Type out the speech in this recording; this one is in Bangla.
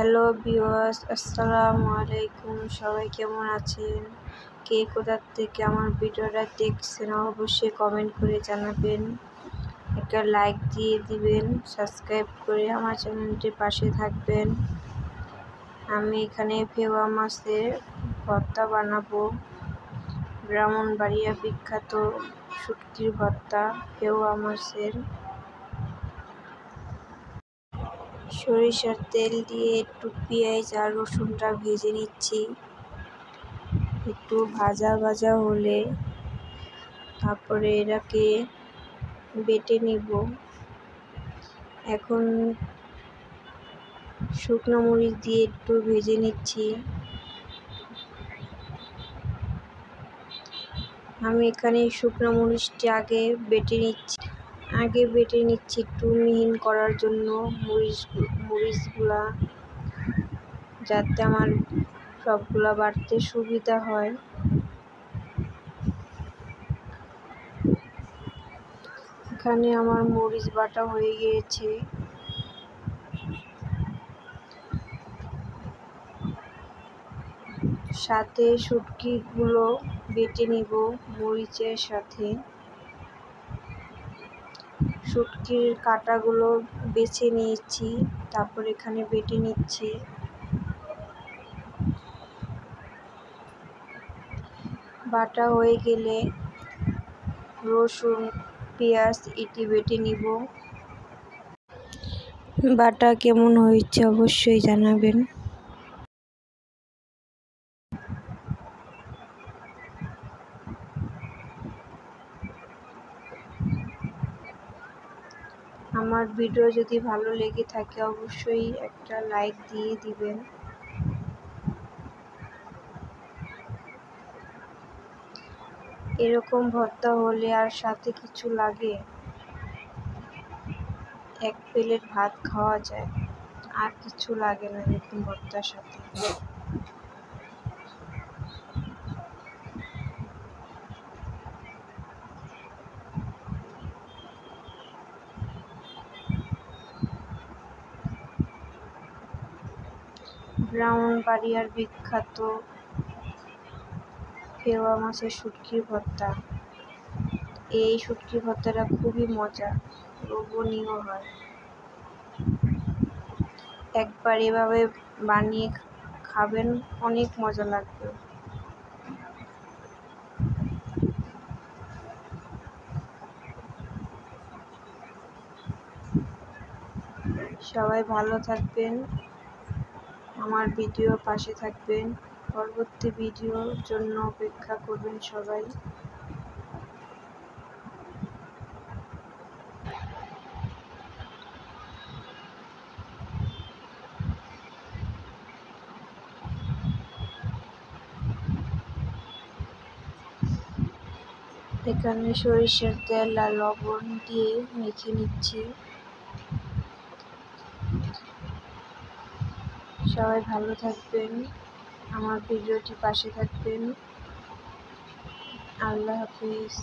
হ্যালো ভিউয়ার্স, আসসালামু আলাইকুম। সবাই কেমন আছেন? কে কোথা থেকে আমার ভিডিওটা দেখছেন অবশ্যই কমেন্ট করে জানাবেন। একটা লাইক দিয়ে দিবেন, সাবস্ক্রাইব করে আমার চ্যানেলটির পাশে থাকবেন। আমি এখানে ফেওয়া মাছের ভর্তা বানাবো। ব্রাহ্মণবাড়িয়া বিখ্যাত শুটকির ভর্তা ফেওয়া মাছের। সরিষার তেল দিয়ে একটু পেঁয়াজ আর রসুনটা ভেজে নিচ্ছি। একটু ভাজা ভাজা হলে তারপরে এটাকে বেটে নিব। এখন শুকনো মরিচ দিয়ে একটু ভেজে নিচ্ছি। আমি এখানে শুকনো মরিচটি আগে বেটে নিচ্ছি একটু মিহিন করার জন্য মরিচগুলা, যাতে আমার সবগুলা বাটতে সুবিধা হয়। এখানে আমার মরিচ বাটা হয়ে গিয়েছে। সাথে শুটকিগুলো বেটে নিব মরিচের সাথে। শুটকির কাঁটাগুলো বেছে নিয়েছি, তারপর এখানে বেটে নিচ্ছি। বাটা হয়ে গেলে রসুন পেঁয়াজ এটি বেটে নিব। বাটা কেমন হয়েছে অবশ্যই জানাবেন। আমার ভিডিও যদি ভালো লেগে থাকে অবশ্যই একটা লাইক দিয়ে দিবেন। এরকম ভর্তা হলে আর সাথে কিছু লাগে? এক প্লেট ভাত খাওয়া যায়, আর কিছু লাগে না এরকম ভর্তার সাথে। ব্রাহ্মণবাড়িয়ার বিখ্যাত ফেওয়া মাছের শুটকির ভর্তা। এই শুটকির ভর্তাটা খুবই মজা, লোভনীয় হয়। একবার এভাবে বানিয়ে খাবেন, অনেক মজা লাগবে। সবাই ভালো থাকবেন, আমার ভিডিও পাশে থাকবেন। পরবর্তী ভিডিওর জন্য অপেক্ষা করবেন সবাই। এখানে সরিষার তেল আর লবণ দিয়ে মেখে নিচ্ছি। সবাই ভালো থাকবেন, আমার ভিডিওটি পাশে থাকবেন। আল্লাহ হাফিজ।